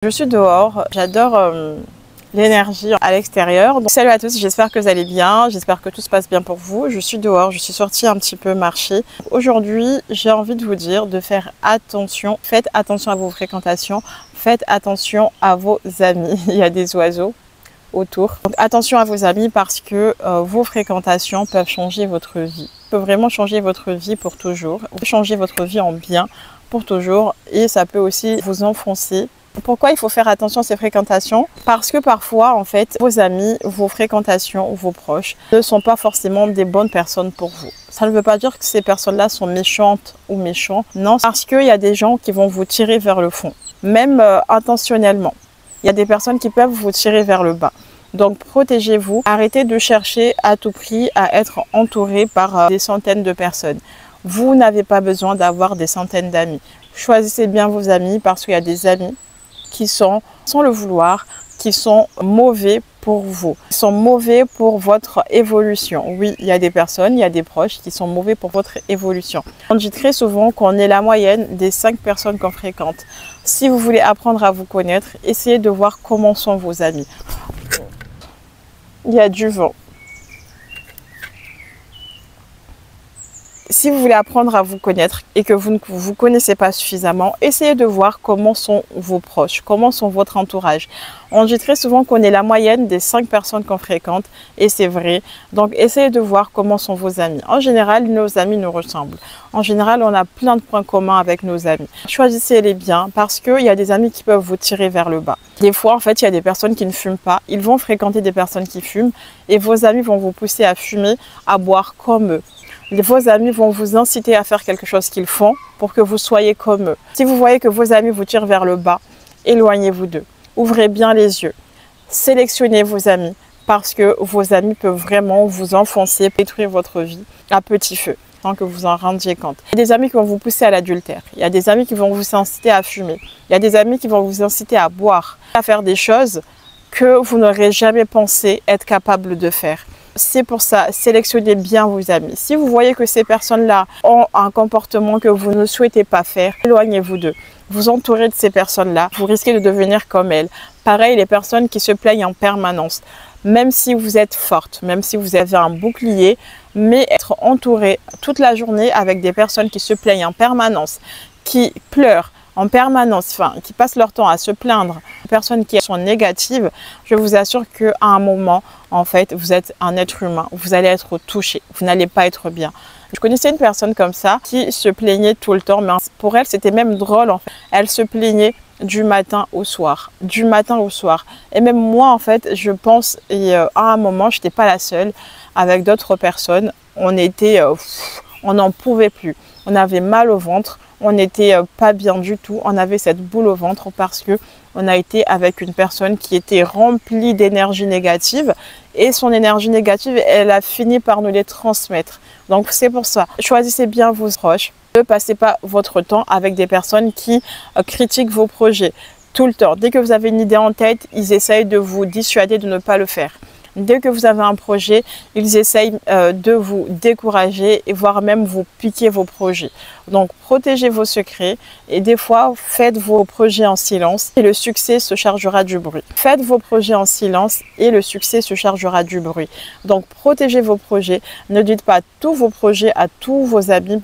Je suis dehors, j'adore l'énergie à l'extérieur. Salut à tous, j'espère que vous allez bien, j'espère que tout se passe bien pour vous. Je suis dehors, je suis sortie un petit peu marcher. Aujourd'hui, j'ai envie de vous dire de faire attention. Faites attention à vos fréquentations, faites attention à vos amis. Il y a des oiseaux autour. Donc attention à vos amis parce que vos fréquentations peuvent changer votre vie. Peuvent vraiment changer votre vie pour toujours. Changer votre vie en bien pour toujours et ça peut aussi vous enfoncer. Pourquoi il faut faire attention à ces fréquentations? Parce que parfois, en fait, vos amis, vos fréquentations, vos proches ne sont pas forcément des bonnes personnes pour vous. Ça ne veut pas dire que ces personnes-là sont méchantes ou méchants. Non, parce qu'il y a des gens qui vont vous tirer vers le fond, même intentionnellement. Il y a des personnes qui peuvent vous tirer vers le bas. Donc protégez-vous, arrêtez de chercher à tout prix à être entouré par des centaines de personnes. Vous n'avez pas besoin d'avoir des centaines d'amis. Choisissez bien vos amis parce qu'il y a des amis qui sont, sans le vouloir, qui sont mauvais pour vous. Ils sont mauvais pour votre évolution. Oui, il y a des personnes, il y a des proches qui sont mauvais pour votre évolution. On dit très souvent qu'on est la moyenne des 5 personnes qu'on fréquente. Si vous voulez apprendre à vous connaître, essayez de voir comment sont vos amis. Il y a du vent. Si vous voulez apprendre à vous connaître et que vous ne vous connaissez pas suffisamment, essayez de voir comment sont vos proches, comment sont votre entourage. On dit très souvent qu'on est la moyenne des 5 personnes qu'on fréquente et c'est vrai. Donc essayez de voir comment sont vos amis. En général, nos amis nous ressemblent. En général, on a plein de points communs avec nos amis. Choisissez-les bien parce qu'il y a des amis qui peuvent vous tirer vers le bas. Des fois, en fait, il y a des personnes qui ne fument pas. Ils vont fréquenter des personnes qui fument et vos amis vont vous pousser à fumer, à boire comme eux. Vos amis vont vous inciter à faire quelque chose qu'ils font pour que vous soyez comme eux. Si vous voyez que vos amis vous tirent vers le bas, éloignez-vous d'eux. Ouvrez bien les yeux. Sélectionnez vos amis parce que vos amis peuvent vraiment vous enfoncer, détruire votre vie à petit feu sans que vous en rendiez compte. Il y a des amis qui vont vous pousser à l'adultère. Il y a des amis qui vont vous inciter à fumer. Il y a des amis qui vont vous inciter à boire, à faire des choses que vous n'aurez jamais pensé être capable de faire. C'est pour ça, sélectionnez bien vos amis. Si vous voyez que ces personnes-là ont un comportement que vous ne souhaitez pas faire, éloignez-vous d'eux. Vous entourez de ces personnes-là, vous risquez de devenir comme elles. Pareil, les personnes qui se plaignent en permanence. Même si vous êtes forte, même si vous avez un bouclier, mais être entouré toute la journée avec des personnes qui se plaignent en permanence, qui pleurent en permanence, enfin, qui passent leur temps à se plaindre, des personnes qui sont négatives, je vous assure qu'à un moment, en fait, vous êtes un être humain, vous allez être touché, vous n'allez pas être bien. Je connaissais une personne comme ça qui se plaignait tout le temps, mais pour elle, c'était même drôle, en fait. Elle se plaignait du matin au soir, du matin au soir. Et même moi, en fait, je pense, et à un moment, je n'étais pas la seule, avec d'autres personnes, on n'en pouvait plus. On avait mal au ventre. On n'était pas bien du tout, on avait cette boule au ventre parce que on a été avec une personne qui était remplie d'énergie négative et son énergie négative, elle a fini par nous les transmettre. Donc c'est pour ça, choisissez bien vos proches, ne passez pas votre temps avec des personnes qui critiquent vos projets tout le temps. Dès que vous avez une idée en tête, ils essayent de vous dissuader de ne pas le faire. Dès que vous avez un projet, ils essayent de vous décourager et voire même vous piquer vos projets. Donc, protégez vos secrets et des fois, faites vos projets en silence et le succès se chargera du bruit. Faites vos projets en silence et le succès se chargera du bruit. Donc, protégez vos projets. Ne dites pas tous vos projets à tous vos amis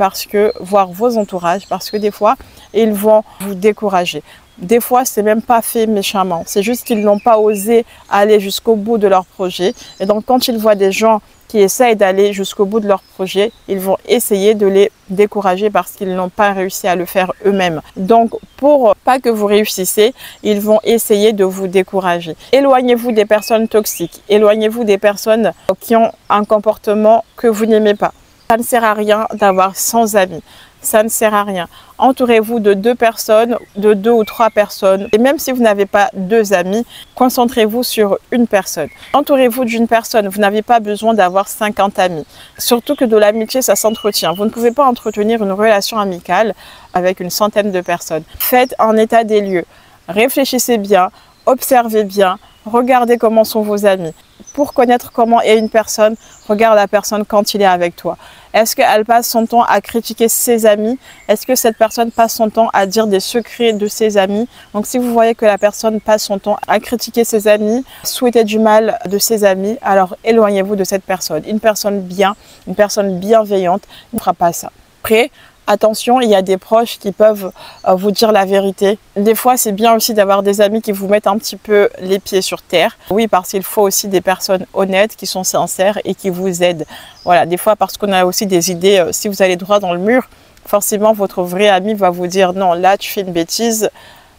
voire vos entourages, parce que des fois, ils vont vous décourager. Des fois, c'est même pas fait méchamment. C'est juste qu'ils n'ont pas osé aller jusqu'au bout de leur projet. Et donc, quand ils voient des gens qui essayent d'aller jusqu'au bout de leur projet, ils vont essayer de les décourager parce qu'ils n'ont pas réussi à le faire eux-mêmes. Donc, pour pas que vous réussissiez, ils vont essayer de vous décourager. Éloignez-vous des personnes toxiques. Éloignez-vous des personnes qui ont un comportement que vous n'aimez pas. Ça ne sert à rien d'avoir 100 amis. Ça ne sert à rien. Entourez-vous de 2 personnes, de 2 ou 3 personnes. Et même si vous n'avez pas 2 amis, concentrez-vous sur une personne. Entourez-vous d'une personne. Vous n'avez pas besoin d'avoir 50 amis. Surtout que de l'amitié, ça s'entretient. Vous ne pouvez pas entretenir une relation amicale avec une centaine de personnes. Faites un état des lieux. Réfléchissez bien. Observez bien, regardez comment sont vos amis. Pour connaître comment est une personne, regarde la personne quand il est avec toi. Est-ce qu'elle passe son temps à critiquer ses amis? Est-ce que cette personne passe son temps à dire des secrets de ses amis? Donc si vous voyez que la personne passe son temps à critiquer ses amis, souhaiter du mal de ses amis, alors éloignez-vous de cette personne. Une personne bien, une personne bienveillante ne fera pas ça. Après, attention, il y a des proches qui peuvent vous dire la vérité. Des fois, c'est bien aussi d'avoir des amis qui vous mettent un petit peu les pieds sur terre. Oui, parce qu'il faut aussi des personnes honnêtes, qui sont sincères et qui vous aident. Voilà, des fois, parce qu'on a aussi des idées, si vous allez droit dans le mur, forcément, votre vrai ami va vous dire « Non, là, tu fais une bêtise. »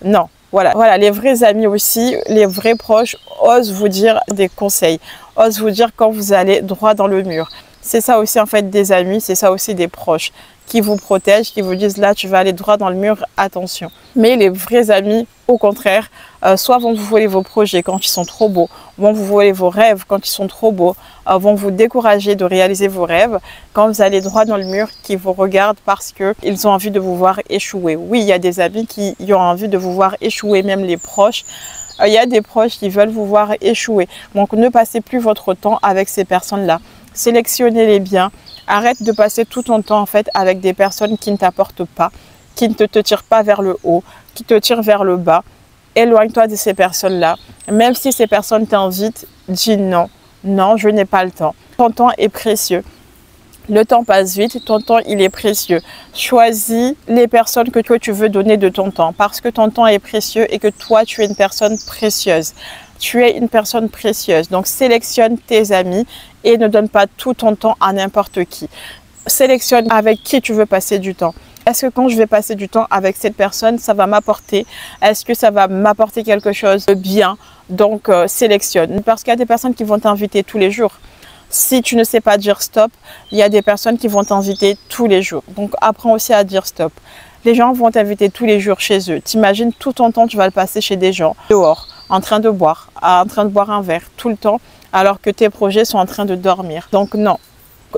Non. Voilà, les vrais amis aussi, les vrais proches osent vous dire des conseils, osent vous dire quand vous allez droit dans le mur. C'est ça aussi en fait des amis, c'est ça aussi des proches qui vous protègent, qui vous disent là tu vas aller droit dans le mur, attention. Mais les vrais amis, au contraire, soit vont vous voler vos projets quand ils sont trop beaux, vont vous voler vos rêves quand ils sont trop beaux, vont vous décourager de réaliser vos rêves quand vous allez droit dans le mur, qui vous regardent parce qu'ils ont envie de vous voir échouer. Oui, il y a des amis qui ont envie de vous voir échouer, même les proches. Il y a des proches qui veulent vous voir échouer. Donc ne passez plus votre temps avec ces personnes-là. Sélectionnez-les bien. Arrête de passer tout ton temps en fait avec des personnes qui ne t'apportent pas, qui ne te tirent pas vers le haut, qui te tirent vers le bas. Éloigne-toi de ces personnes-là. Même si ces personnes t'invitent, dis non. Non, je n'ai pas le temps. Ton temps est précieux. Le temps passe vite, ton temps il est précieux. Choisis les personnes que toi tu veux donner de ton temps parce que ton temps est précieux et que toi tu es une personne précieuse. Tu es une personne précieuse. Donc sélectionne tes amis et ne donne pas tout ton temps à n'importe qui. Sélectionne avec qui tu veux passer du temps. Est-ce que quand je vais passer du temps avec cette personne, ça va m'apporter? Est-ce que ça va m'apporter quelque chose de bien? Donc sélectionne. Parce qu'il y a des personnes qui vont t'inviter tous les jours. Si tu ne sais pas dire stop, il y a des personnes qui vont t'inviter tous les jours. Donc apprends aussi à dire stop. Les gens vont t'inviter tous les jours chez eux. T'imagines tout ton temps, tu vas le passer chez des gens, dehors, en train de boire un verre tout le temps, alors que tes projets sont en train de dormir. Donc non.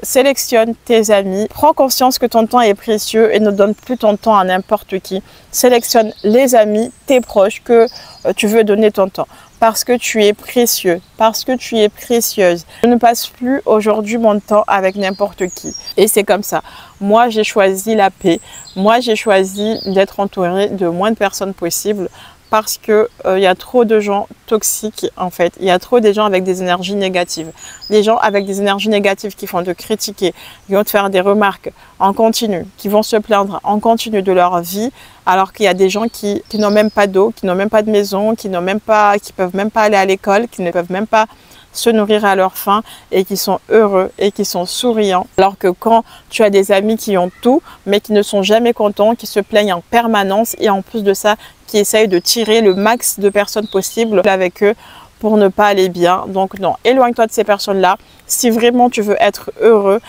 Sélectionne tes amis, prends conscience que ton temps est précieux et ne donne plus ton temps à n'importe qui. Sélectionne les amis, tes proches que tu veux donner ton temps. Parce que tu es précieux, parce que tu es précieuse. Je ne passe plus aujourd'hui mon temps avec n'importe qui. Et c'est comme ça. Moi, j'ai choisi la paix. Moi, j'ai choisi d'être entourée de moins de personnes possibles parce qu'il y a trop de gens toxiques en fait. Il y a trop de gens avec des énergies négatives. Les gens avec des énergies négatives qui vont te critiquer, qui vont te faire des remarques en continu, qui vont se plaindre en continu de leur vie, alors qu'il y a des gens qui n'ont même pas d'eau, qui n'ont même pas de maison, qui peuvent même pas aller à l'école, qui ne peuvent même pas se nourrir à leur faim et qui sont heureux et qui sont souriants. Alors que quand tu as des amis qui ont tout, mais qui ne sont jamais contents, qui se plaignent en permanence et en plus de ça, qui essayent de tirer le max de personnes possibles avec eux pour ne pas aller bien. Donc non, éloigne-toi de ces personnes-là. Si vraiment tu veux être heureux,